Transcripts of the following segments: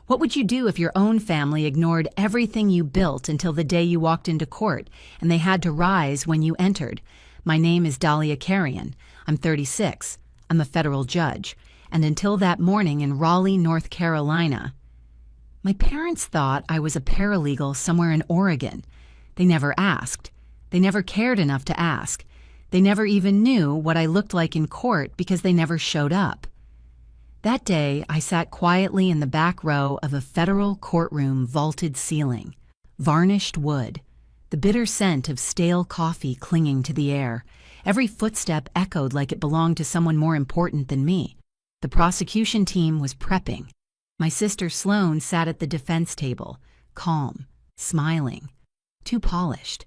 What would you do if your own family ignored everything you built until the day you walked into court and they had to rise when you entered? My name is Dahlia Carrion. I'm 36. I'm a federal judge. And until that morning in Raleigh, North Carolina, my parents thought I was a paralegal somewhere in Oregon. They never asked. They never cared enough to ask. They never even knew what I looked like in court because they never showed up. That day, I sat quietly in the back row of a federal courtroom vaulted ceiling, varnished wood, the bitter scent of stale coffee clinging to the air. Every footstep echoed like it belonged to someone more important than me. The prosecution team was prepping. My sister Sloane sat at the defense table, calm, smiling, too polished.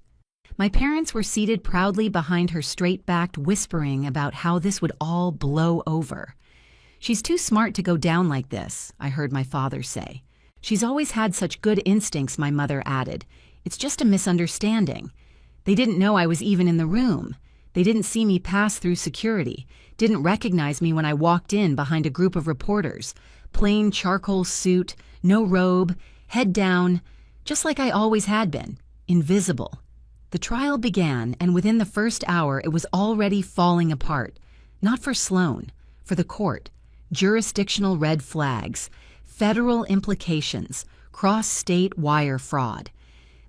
My parents were seated proudly behind her straight-backed, whispering about how this would all blow over. "She's too smart to go down like this," I heard my father say. "She's always had such good instincts," my mother added. "It's just a misunderstanding." They didn't know I was even in the room. They didn't see me pass through security, didn't recognize me when I walked in behind a group of reporters. Plain charcoal suit, no robe, head down, just like I always had been, invisible. The trial began, and within the first hour it was already falling apart. Not for Sloane, for the court. Jurisdictional red flags, federal implications, cross-state wire fraud.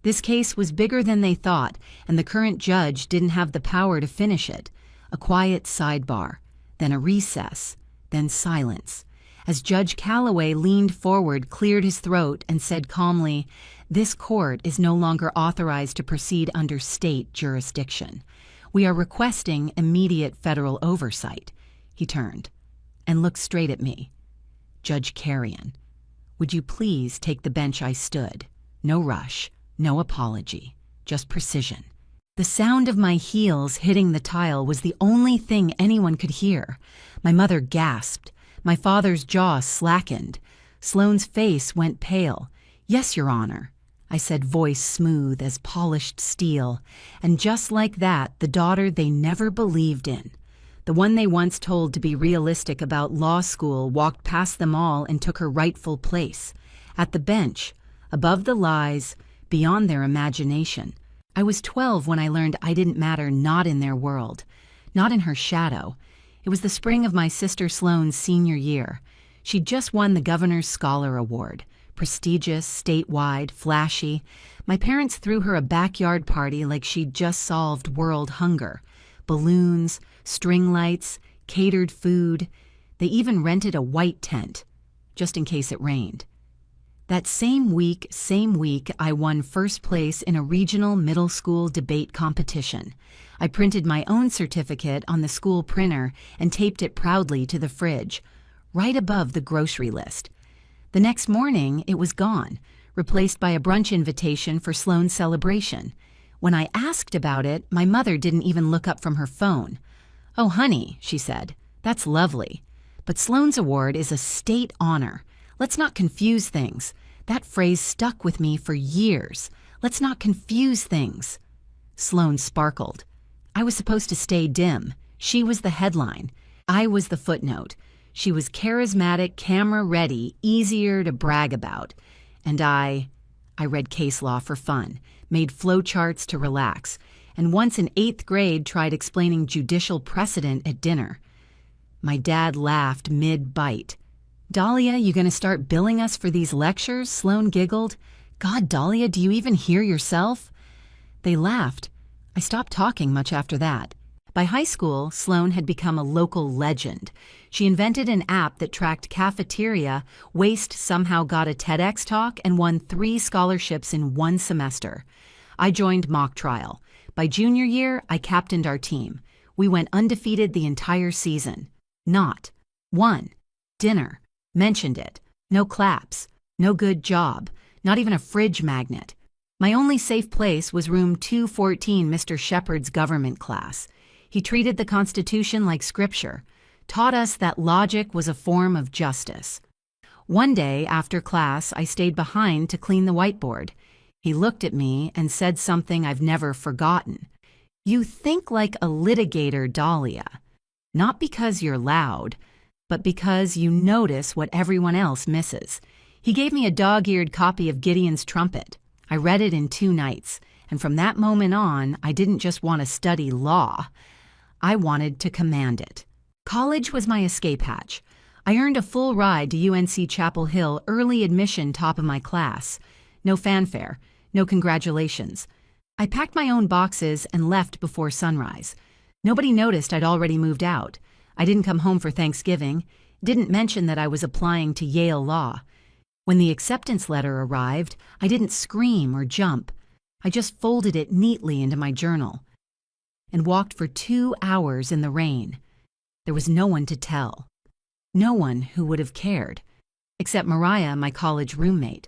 This case was bigger than they thought, and the current judge didn't have the power to finish it. A quiet sidebar, then a recess, then silence. As Judge Calloway leaned forward, cleared his throat, and said calmly, "This court is no longer authorized to proceed under state jurisdiction. We are requesting immediate federal oversight." He turned and looked straight at me. "Judge Carrion, would you please take the bench I stood? No rush, no apology, just precision." The sound of my heels hitting the tile was the only thing anyone could hear. My mother gasped. My father's jaw slackened. Sloane's face went pale. "Yes, Your Honor," I said, voice smooth as polished steel. And just like that, the daughter they never believed in, the one they once told to be realistic about law school, walked past them all and took her rightful place. At the bench, above the lies, beyond their imagination. I was 12 when I learned I didn't matter, not in their world, not in her shadow. It was the spring of my sister Sloane's senior year. She'd just won the Governor's Scholar Award. Prestigious, statewide, flashy. My parents threw her a backyard party like she'd just solved world hunger. Balloons, string lights, catered food. They even rented a white tent, just in case it rained. That same week, I won first place in a regional middle school debate competition. I printed my own certificate on the school printer and taped it proudly to the fridge, right above the grocery list. The next morning, it was gone, replaced by a brunch invitation for Sloane's celebration. When I asked about it, my mother didn't even look up from her phone. "Oh, honey," she said, "that's lovely. But Sloane's award is a state honor. Let's not confuse things." That phrase stuck with me for years. Let's not confuse things. Sloane sparkled. I was supposed to stay dim. She was the headline. I was the footnote. She was charismatic, camera-ready, easier to brag about. And I read case law for fun, made flowcharts to relax, and once in 8th grade tried explaining judicial precedent at dinner. My dad laughed mid-bite. "Dahlia, you gonna start billing us for these lectures?" Sloane giggled. "God, Dahlia, do you even hear yourself?" They laughed. I stopped talking much after that. By high school, Sloane had become a local legend. She invented an app that tracked cafeteria, waste somehow got a TEDx talk, and won 3 scholarships in 1 semester. I joined mock trial. By junior year, I captained our team. We went undefeated the entire season. Not one dinner mentioned it. No claps. No good job. Not even a fridge magnet. My only safe place was room 214, Mr. Shepard's government class. He treated the Constitution like scripture, taught us that logic was a form of justice. One day after class, I stayed behind to clean the whiteboard. He looked at me and said something I've never forgotten. "You think like a litigator, Dahlia. Not because you're loud, but because you notice what everyone else misses." He gave me a dog-eared copy of Gideon's Trumpet. I read it in 2 nights, and from that moment on, I didn't just want to study law. I wanted to command it. College was my escape hatch. I earned a full ride to UNC Chapel Hill, early admission, top of my class. No fanfare, no congratulations. I packed my own boxes and left before sunrise. Nobody noticed I'd already moved out. I didn't come home for Thanksgiving, didn't mention that I was applying to Yale Law. When the acceptance letter arrived, I didn't scream or jump. I just folded it neatly into my journal and walked for 2 hours in the rain. There was no one to tell. No one who would have cared, except Mariah, my college roommate.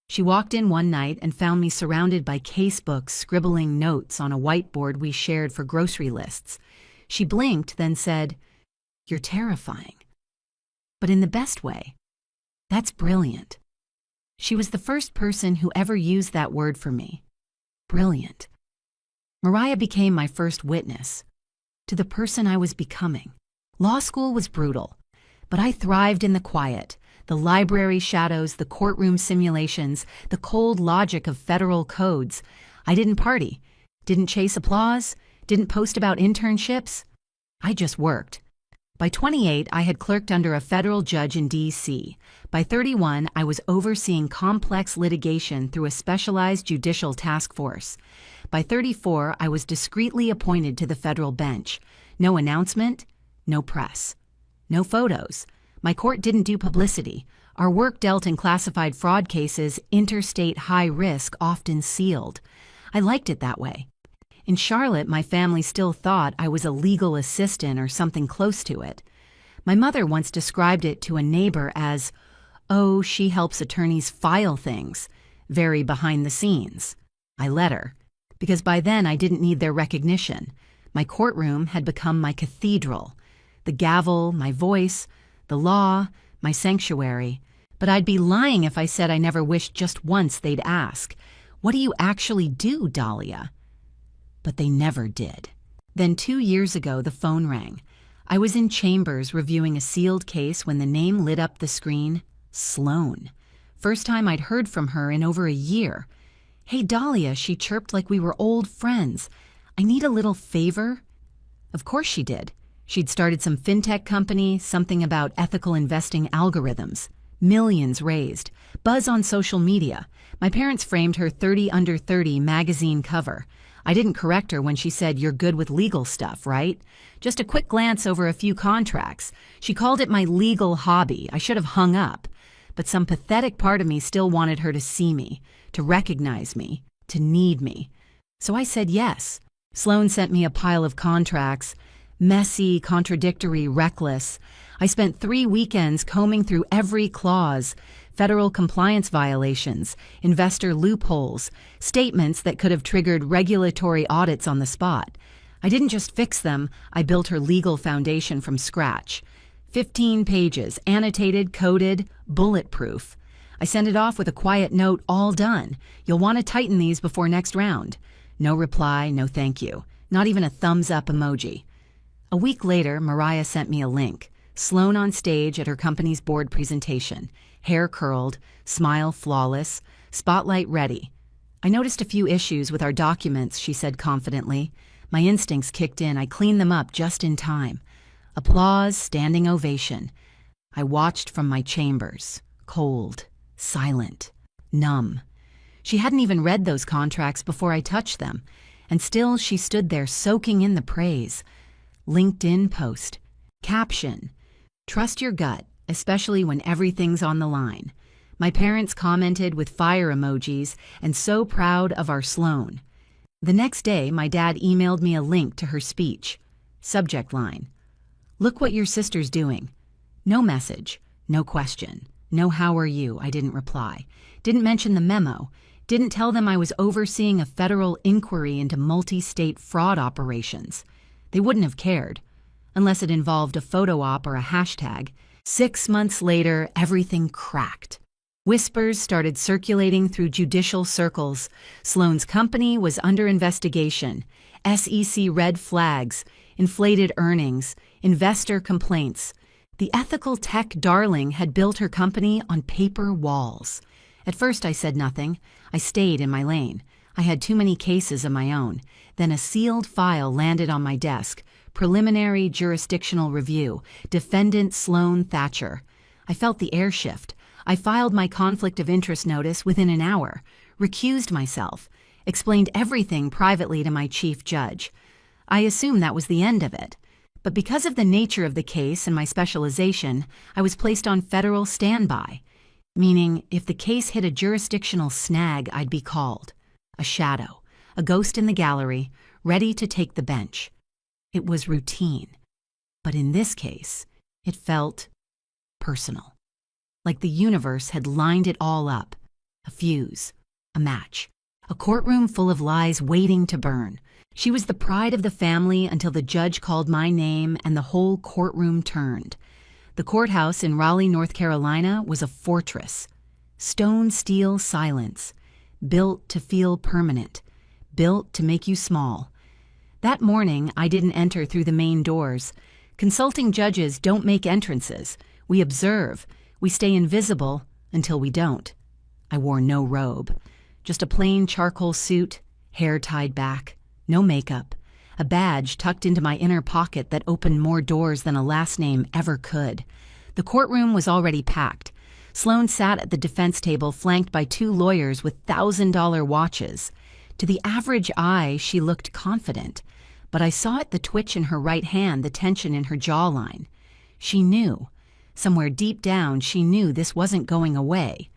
She walked in one night and found me surrounded by casebooks scribbling notes on a whiteboard we shared for grocery lists. She blinked, then said, "You're terrifying." But in the best way. That's brilliant. She was the first person who ever used that word for me. Brilliant. Mariah became my first witness to the person I was becoming. Law school was brutal, but I thrived in the quiet, the library shadows, the courtroom simulations, the cold logic of federal codes. I didn't party, didn't chase applause, didn't post about internships. I just worked. By 28, I had clerked under a federal judge in D.C. By 31, I was overseeing complex litigation through a specialized judicial task force. By 34, I was discreetly appointed to the federal bench. No announcement, no press, no photos. My court didn't do publicity. Our work dealt in classified fraud cases, interstate high risk, often sealed. I liked it that way. In Charlotte, my family still thought I was a legal assistant or something close to it. My mother once described it to a neighbor as, "Oh, she helps attorneys file things, very behind the scenes." I let her, because by then I didn't need their recognition. My courtroom had become my cathedral. The gavel, my voice, the law, my sanctuary. But I'd be lying if I said I never wished just once they'd ask, "What do you actually do, Dahlia?" But they never did. Then 2 years ago, the phone rang. I was in chambers reviewing a sealed case when the name lit up the screen. Sloan. First time I'd heard from her in over a year. "Hey, Dahlia," she chirped like we were old friends. "I need a little favor." Of course she did. She'd started some fintech company, something about ethical investing algorithms. Millions raised. Buzz on social media. My parents framed her 30 Under 30 magazine cover. I didn't correct her when she said, "You're good with legal stuff, right?" Just a quick glance over a few contracts. She called it my legal hobby. I should have hung up. But some pathetic part of me still wanted her to see me, to recognize me, to need me. So I said yes. Sloan sent me a pile of contracts. Messy, contradictory, reckless. I spent 3 weekends combing through every clause. Federal compliance violations, investor loopholes, statements that could have triggered regulatory audits on the spot. I didn't just fix them, I built her legal foundation from scratch. 15 pages, annotated, coded, bulletproof. I sent it off with a quiet note, "All done. You'll want to tighten these before next round." No reply, no thank you. Not even a thumbs up emoji. A week later, Mariah sent me a link. Sloan on stage at her company's board presentation. Hair curled, smile flawless, spotlight ready. "I noticed a few issues with our documents," she said confidently. My instincts kicked in. I cleaned them up just in time. Applause, standing ovation. I watched from my chambers, cold, silent, numb. She hadn't even read those contracts before I touched them, and still she stood there soaking in the praise. LinkedIn post. Caption. "Trust your gut, especially when everything's on the line." My parents commented with fire emojis and "so proud of our Sloan." The next day, my dad emailed me a link to her speech. Subject line. "Look what your sister's doing." No message, no question, no "how are you?" I didn't reply. Didn't mention the memo. Didn't tell them I was overseeing a federal inquiry into multi-state fraud operations. They wouldn't have cared, unless it involved a photo op or a hashtag. 6 months later, everything cracked. Whispers started circulating through judicial circles. Sloan's company was under investigation. SEC red flags, inflated earnings, investor complaints. The ethical tech darling had built her company on paper walls. At first I said nothing. I stayed in my lane. I had too many cases of my own. Then a sealed file landed on my desk. Preliminary jurisdictional review. Defendant Sloan Thatcher. I felt the air shift. I filed my conflict of interest notice within an hour. Recused myself. Explained everything privately to my chief judge. I assumed that was the end of it. But because of the nature of the case and my specialization, I was placed on federal standby, meaning if the case hit a jurisdictional snag, I'd be called. A shadow, a ghost in the gallery, ready to take the bench. It was routine. But in this case, it felt personal. Like the universe had lined it all up. A fuse, a match, a courtroom full of lies waiting to burn. She was the pride of the family until the judge called my name and the whole courtroom turned. The courthouse in Raleigh, North Carolina was a fortress. Stone steel silence, built to feel permanent, built to make you small. That morning, I didn't enter through the main doors. Consulting judges don't make entrances. We observe. We stay invisible until we don't. I wore no robe, just a plain charcoal suit, hair tied back. No makeup, a badge tucked into my inner pocket that opened more doors than a last name ever could. The courtroom was already packed. Sloan sat at the defense table flanked by two lawyers with $1,000 watches. To the average eye, she looked confident, but I saw at the twitch in her right hand, the tension in her jawline. She knew. Somewhere deep down, she knew this wasn't going away.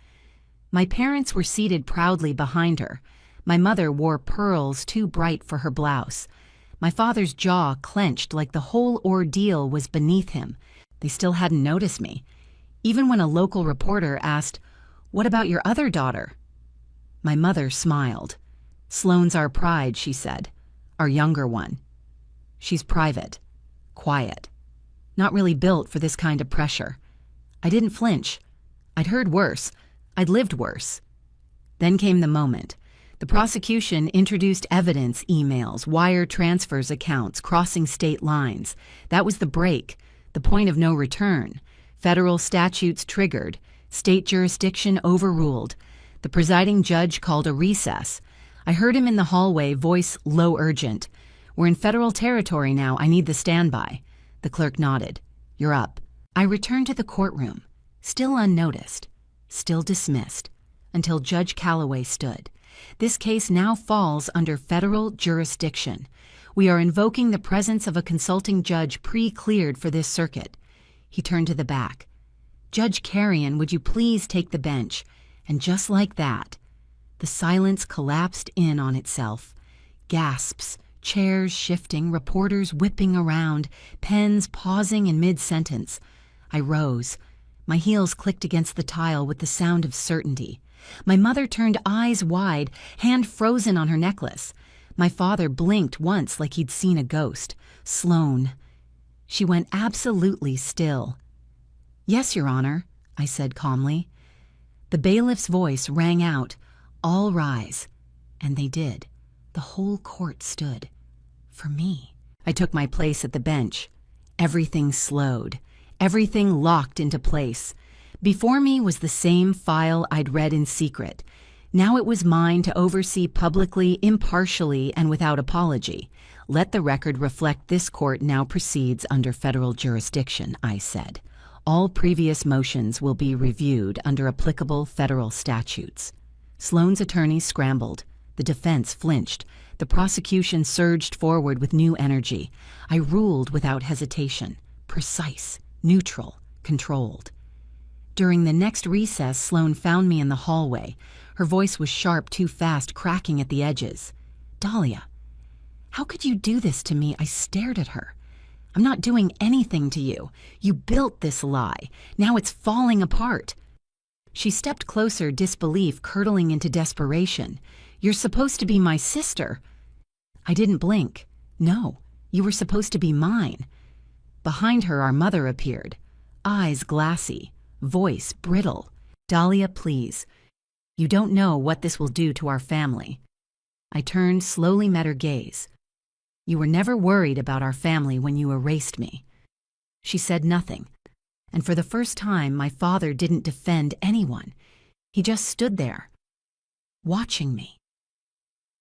My parents were seated proudly behind her. My mother wore pearls too bright for her blouse. My father's jaw clenched like the whole ordeal was beneath him. They still hadn't noticed me. Even when a local reporter asked, "What about your other daughter?" My mother smiled. "Sloan's our pride," she said. "Our younger one. She's private, quiet, not really built for this kind of pressure." I didn't flinch. I'd heard worse. I'd lived worse. Then came the moment. The prosecution introduced evidence, emails, wire transfers accounts, crossing state lines. That was the break, the point of no return. Federal statutes triggered, state jurisdiction overruled. The presiding judge called a recess. I heard him in the hallway, voice low urgent. "We're in federal territory now. I need the standby." The clerk nodded. "You're up." I returned to the courtroom, still unnoticed, still dismissed, until Judge Calloway stood. This case now falls under federal jurisdiction. We are invoking the presence of a consulting judge pre-cleared for this circuit. He turned to the back. "Judge Carrion, would you please take the bench?" And just like that, the silence collapsed in on itself. Gasps, chairs shifting, reporters whipping around, pens pausing in mid-sentence. I rose. My heels clicked against the tile with the sound of certainty. My mother turned eyes wide, hand frozen on her necklace. My father blinked once like he'd seen a ghost. Sloan. She went absolutely still. "Yes, Your Honor," I said calmly. The bailiff's voice rang out, "All rise." And they did. The whole court stood. For me. I took my place at the bench. Everything slowed. Everything locked into place. Before me was the same file I'd read in secret. Now it was mine to oversee publicly, impartially, and without apology. "Let the record reflect this court now proceeds under federal jurisdiction," I said. "All previous motions will be reviewed under applicable federal statutes." Sloan's attorneys scrambled. The defense flinched. The prosecution surged forward with new energy. I ruled without hesitation. Precise, neutral, controlled. During the next recess, Sloan found me in the hallway. Her voice was sharp, too fast, cracking at the edges. "Dahlia, how could you do this to me?" I stared at her. "I'm not doing anything to you. You built this lie. Now it's falling apart." She stepped closer, disbelief curdling into desperation. "You're supposed to be my sister." I didn't blink. "No, you were supposed to be mine." Behind her, our mother appeared. Eyes glassy. Voice brittle. "Dahlia, please. You don't know what this will do to our family." I turned, slowly met her gaze. "You were never worried about our family when you erased me." She said nothing. And for the first time, my father didn't defend anyone. He just stood there, watching me,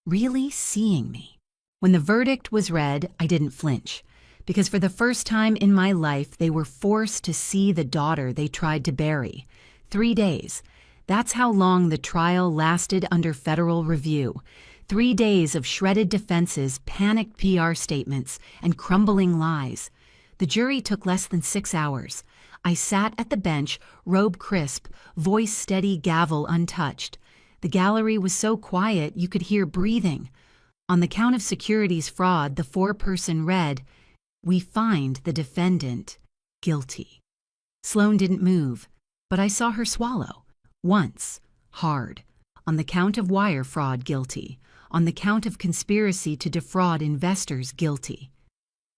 really seeing me. When the verdict was read, I didn't flinch, because for the first time in my life, they were forced to see the daughter they tried to bury. 3 days. That's how long the trial lasted under federal review. 3 days of shredded defenses, panicked PR statements, and crumbling lies. The jury took less than 6 hours. I sat at the bench, robe crisp, voice steady, gavel untouched. The gallery was so quiet you could hear breathing. On the count of securities fraud, the foreperson read, "We find the defendant guilty." Sloan didn't move, but I saw her swallow. Once, hard. On the count of wire fraud, guilty. On the count of conspiracy to defraud investors, guilty.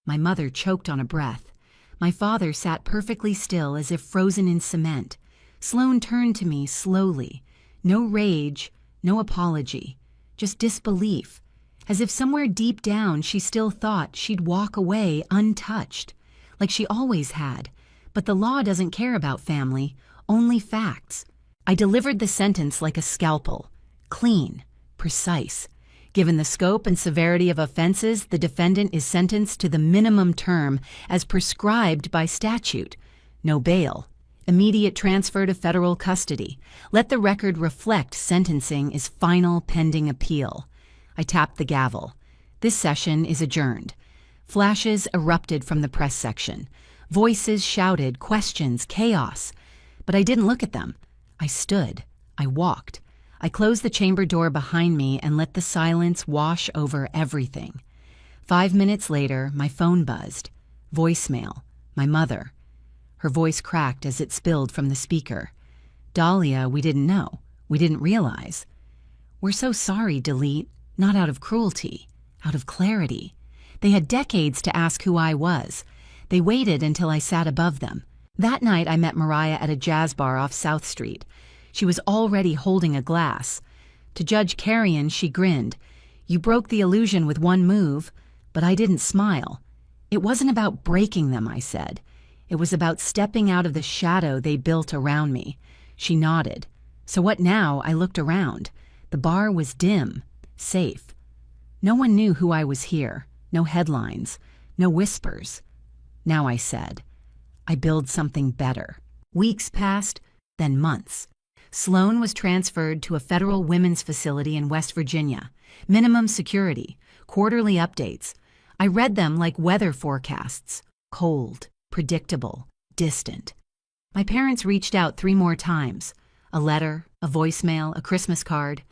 My mother choked on a breath. My father sat perfectly still as if frozen in cement. Sloan turned to me slowly. No rage, no apology, just disbelief, as if somewhere deep down she still thought she'd walk away untouched, like she always had. But the law doesn't care about family, only facts. I delivered the sentence like a scalpel, clean, precise. Given the scope and severity of offenses, the defendant is sentenced to the minimum term as prescribed by statute. No bail. Immediate transfer to federal custody. Let the record reflect sentencing is final pending appeal. I tapped the gavel. This session is adjourned. Flashes erupted from the press section. Voices shouted, questions, chaos. But I didn't look at them. I stood. I walked. I closed the chamber door behind me and let the silence wash over everything. 5 minutes later, my phone buzzed. Voicemail. My mother. Her voice cracked as it spilled from the speaker. "Dahlia, we didn't know. We didn't realize. We're so sorry, delete. Not out of cruelty. Out of clarity. They had decades to ask who I was. They waited until I sat above them. That night I met Mariah at a jazz bar off South Street. She was already holding a glass. To Judge Carrion, she grinned. You broke the illusion with one move, but I didn't smile. It wasn't about breaking them, I said. It was about stepping out of the shadow they built around me. She nodded. So what now? I looked around. The bar was dim, safe. No one knew who I was here. No headlines. No whispers. Now I said, I build something better. Weeks passed, then months. Sloan was transferred to a federal women's facility in West Virginia. Minimum security, quarterly updates. I read them like weather forecasts. Cold, predictable, distant. My parents reached out 3 more times. A letter, a voicemail, a Christmas card.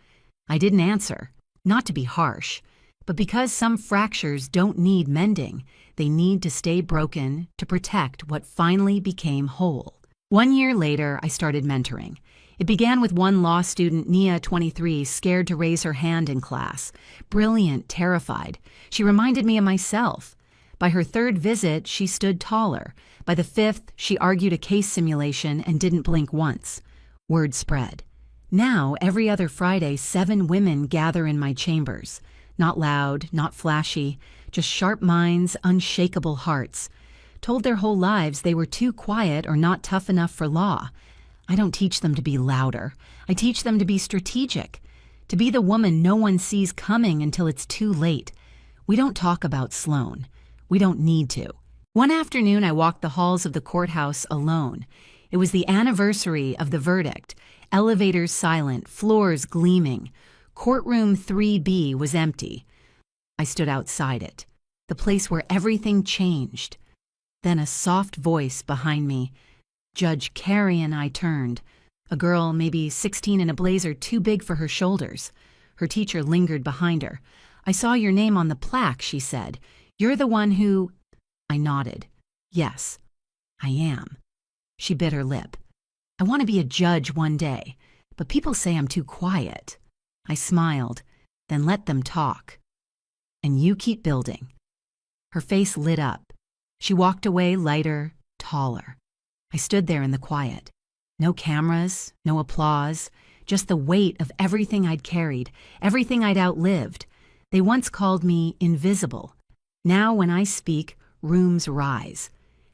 I didn't answer, not to be harsh, but because some fractures don't need mending, they need to stay broken to protect what finally became whole. 1 year later, I started mentoring. It began with one law student, Nia, 23, scared to raise her hand in class. Brilliant, terrified. She reminded me of myself. By her 3rd visit, she stood taller. By the 5th, she argued a case simulation and didn't blink once. Word spread. Now, every other Friday, 7 women gather in my chambers. Not loud, not flashy, just sharp minds, unshakable hearts. Told their whole lives they were too quiet or not tough enough for law. I don't teach them to be louder. I teach them to be strategic, to be the woman no one sees coming until it's too late. We don't talk about Sloan. We don't need to. One afternoon, I walked the halls of the courthouse alone. It was the anniversary of the verdict. Elevators silent, floors gleaming. Courtroom 3B was empty. I stood outside it, the place where everything changed. Then a soft voice behind me. Judge Carrion, I turned. A girl, maybe 16 in a blazer too big for her shoulders. Her teacher lingered behind her. I saw your name on the plaque, she said. You're the one who... I nodded. Yes, I am. She bit her lip. I want to be a judge one day, but people say I'm too quiet. I smiled, then let them talk. And you keep building. Her face lit up. She walked away lighter, taller. I stood there in the quiet. No cameras, no applause, just the weight of everything I'd carried, everything I'd outlived. They once called me invisible. Now when I speak, rooms rise.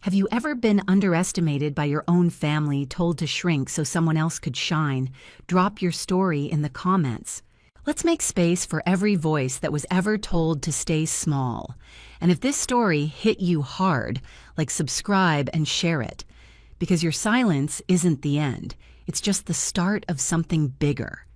Have you ever been underestimated by your own family, told to shrink so someone else could shine? Drop your story in the comments. Let's make space for every voice that was ever told to stay small. And if this story hit you hard, subscribe and share it. Because your silence isn't the end. It's just the start of something bigger.